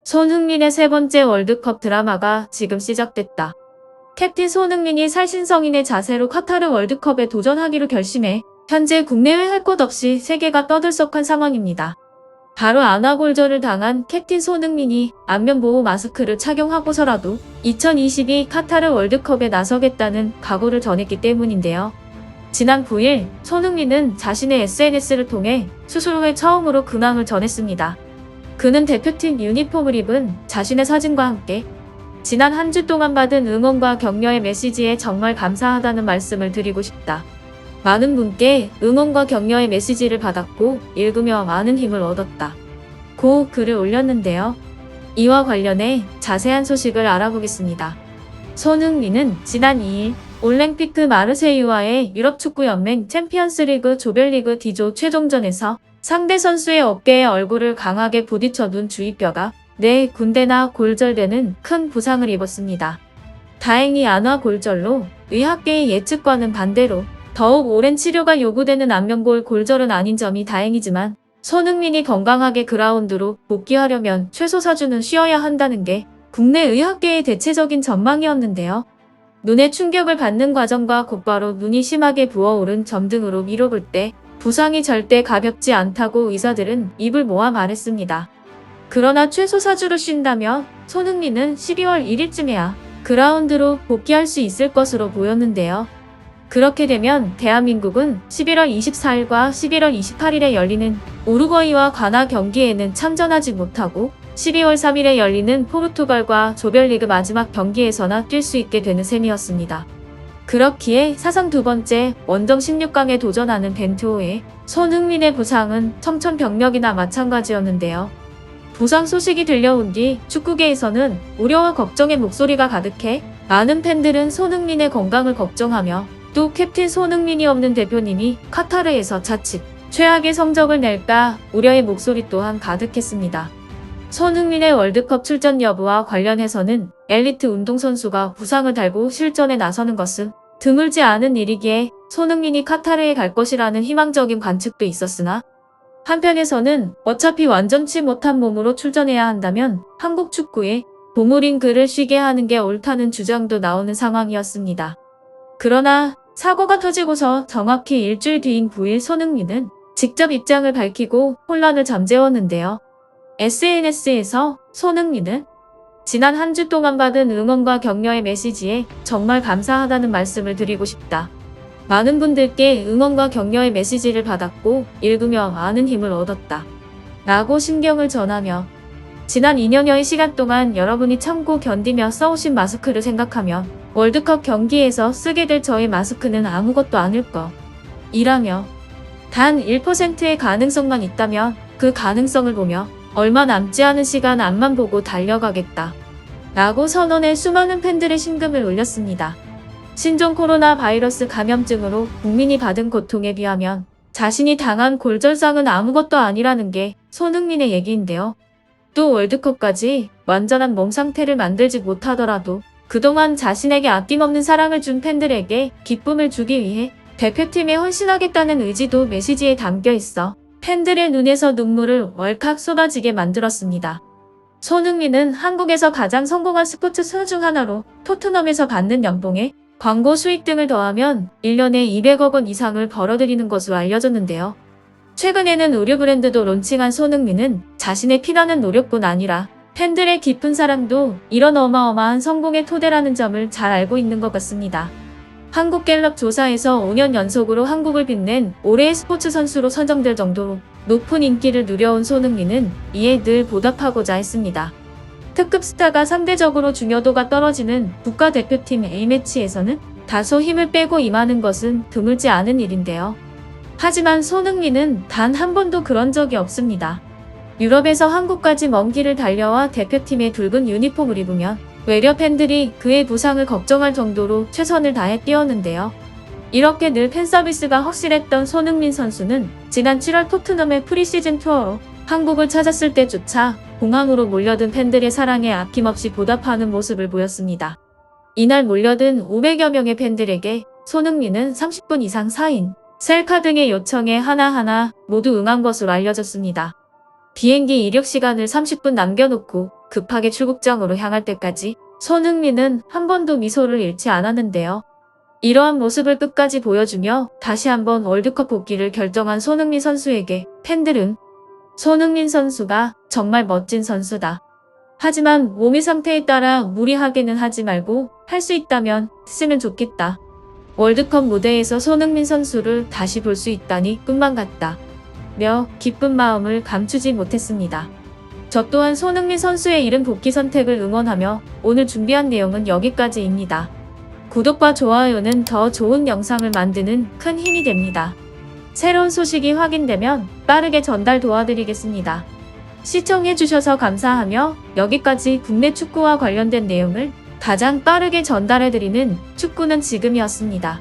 손흥민의 세 번째 월드컵 드라마가 지금 시작됐다. 캡틴 손흥민이 살신성인의 자세로 카타르 월드컵에 도전하기로 결심해 현재 국내외 할 것 없이 세계가 떠들썩한 상황입니다. 바로 안아골절을 당한 캡틴 손흥민이 안면보호 마스크를 착용하고서라도 2022 카타르 월드컵에 나서겠다는 각오를 전했기 때문인데요. 지난 9일 손흥민은 자신의 SNS를 통해 수술 후에 처음으로 근황을 전했습니다. 그는 대표팀 유니폼을 입은 자신의 사진과 함께 지난 한 주 동안 받은 응원과 격려의 메시지에 정말 감사하다는 말씀을 드리고 싶다. 많은 분께 응원과 격려의 메시지를 받았고 읽으며 많은 힘을 얻었다. 고 글을 올렸는데요. 이와 관련해 자세한 소식을 알아보겠습니다. 손흥민은 지난 2일 올림피크 마르세유와의 유럽축구연맹 챔피언스리그 조별리그 D조 최종전에서 상대 선수의 어깨에 얼굴을 강하게 부딪혀둔 주위뼈가 내 군데나 골절되는 큰 부상을 입었습니다. 다행히 안아골절로 의학계의 예측과는 반대로 더욱 오랜 치료가 요구되는 안면골 골절은 아닌 점이 다행이지만 손흥민이 건강하게 그라운드로 복귀하려면 최소 4주는 쉬어야 한다는 게 국내 의학계의 대체적인 전망이었는데요. 눈에 충격을 받는 과정과 곧바로 눈이 심하게 부어오른 점 등으로 미뤄볼 때 부상이 절대 가볍지 않다고 의사들은 입을 모아 말했습니다. 그러나 최소 4주를 쉰다면 손흥민은 12월 1일쯤에야 그라운드로 복귀할 수 있을 것으로 보였는데요. 그렇게 되면 대한민국은 11월 24일과 11월 28일에 열리는 우루과이와 가나 경기에는 참전하지 못하고 12월 3일에 열리는 포르투갈과 조별리그 마지막 경기에서나 뛸 수 있게 되는 셈이었습니다. 그렇기에 사상 두 번째 원정 16강에 도전하는 벤투호의 손흥민의 부상은 청천벽력이나 마찬가지였는데요. 부상 소식이 들려온 뒤 축구계에서는 우려와 걱정의 목소리가 가득해 많은 팬들은 손흥민의 건강을 걱정하며 또 캡틴 손흥민이 없는 대표님이 카타르에서 자칫 최악의 성적을 낼까 우려의 목소리 또한 가득했습니다. 손흥민의 월드컵 출전 여부와 관련해서는 엘리트 운동선수가 부상을 달고 실전에 나서는 것은 드물지 않은 일이기에 손흥민이 카타르에 갈 것이라는 희망적인 관측도 있었으나 한편에서는 어차피 완전치 못한 몸으로 출전해야 한다면 한국 축구에 보물인 그를 쉬게 하는 게 옳다는 주장도 나오는 상황이었습니다. 그러나 사고가 터지고서 정확히 일주일 뒤인 9일 손흥민은 직접 입장을 밝히고 혼란을 잠재웠는데요. SNS에서 손흥민은 지난 한 주 동안 받은 응원과 격려의 메시지에 정말 감사하다는 말씀을 드리고 싶다. 많은 분들께 응원과 격려의 메시지를 받았고 읽으며 많은 힘을 얻었다. 라고 심경을 전하며 지난 2년여의 시간 동안 여러분이 참고 견디며 써오신 마스크를 생각하면 월드컵 경기에서 쓰게 될 저의 마스크는 아무것도 아닐 거. 이라며 단 1%의 가능성만 있다면 그 가능성을 보며 얼마 남지 않은 시간 앞만 보고 달려가겠다. 라고 선언해 수많은 팬들의 심금을 울렸습니다. 신종 코로나 바이러스 감염증으로 국민이 받은 고통에 비하면 자신이 당한 골절상은 아무것도 아니라는 게 손흥민의 얘기인데요. 또 월드컵까지 완전한 몸 상태를 만들지 못하더라도 그동안 자신에게 아낌없는 사랑을 준 팬들에게 기쁨을 주기 위해 대표팀에 헌신하겠다는 의지도 메시지에 담겨 있어 팬들의 눈에서 눈물을 월칵 쏟아지게 만들었습니다. 손흥민은 한국에서 가장 성공한 스포츠 선수 중 하나로 토트넘에서 받는 연봉에 광고 수익 등을 더하면 1년에 200억 원 이상을 벌어들이는 것으로 알려졌는데요. 최근에는 의류 브랜드도 론칭한 손흥민은 자신의 피나는 노력뿐 아니라 팬들의 깊은 사랑도 이런 어마어마한 성공의 토대라는 점을 잘 알고 있는 것 같습니다. 한국갤럽 조사에서 5년 연속으로 한국을 빛낸 올해의 스포츠 선수로 선정될 정도로 높은 인기를 누려온 손흥민은 이에 늘 보답하고자 했습니다. 특급 스타가 상대적으로 중요도가 떨어지는 국가대표팀 A매치에서는 다소 힘을 빼고 임하는 것은 드물지 않은 일인데요. 하지만 손흥민은 단 한 번도 그런 적이 없습니다. 유럽에서 한국까지 먼 길을 달려와 대표팀의 붉은 유니폼을 입으면 외려 팬들이 그의 부상을 걱정할 정도로 최선을 다해 뛰었는데요. 이렇게 늘 팬서비스가 확실했던 손흥민 선수는 지난 7월 토트넘의 프리시즌 투어로 한국을 찾았을 때조차 공항으로 몰려든 팬들의 사랑에 아낌없이 보답하는 모습을 보였습니다. 이날 몰려든 500여 명의 팬들에게 손흥민은 30분 이상 사인, 셀카 등의 요청에 하나하나 모두 응한 것으로 알려졌습니다. 비행기 이륙 시간을 30분 남겨놓고 급하게 출국장으로 향할 때까지 손흥민은 한 번도 미소를 잃지 않았는데요. 이러한 모습을 끝까지 보여주며 다시 한번 월드컵 복귀를 결정한 손흥민 선수에게 팬들은 손흥민 선수가 정말 멋진 선수다. 하지만 몸의 상태에 따라 무리하게는 하지 말고 할 수 있다면 했으면 좋겠다. 월드컵 무대에서 손흥민 선수를 다시 볼 수 있다니 꿈만 같다. 며 기쁜 마음을 감추지 못했습니다. 저 또한 손흥민 선수의 이른 복귀 선택을 응원하며 오늘 준비한 내용은 여기까지입니다. 구독과 좋아요는 더 좋은 영상을 만드는 큰 힘이 됩니다. 새로운 소식이 확인되면 빠르게 전달 도와드리겠습니다. 시청해주셔서 감사하며 여기까지 국내 축구와 관련된 내용을 가장 빠르게 전달해드리는 축구는 지금이었습니다.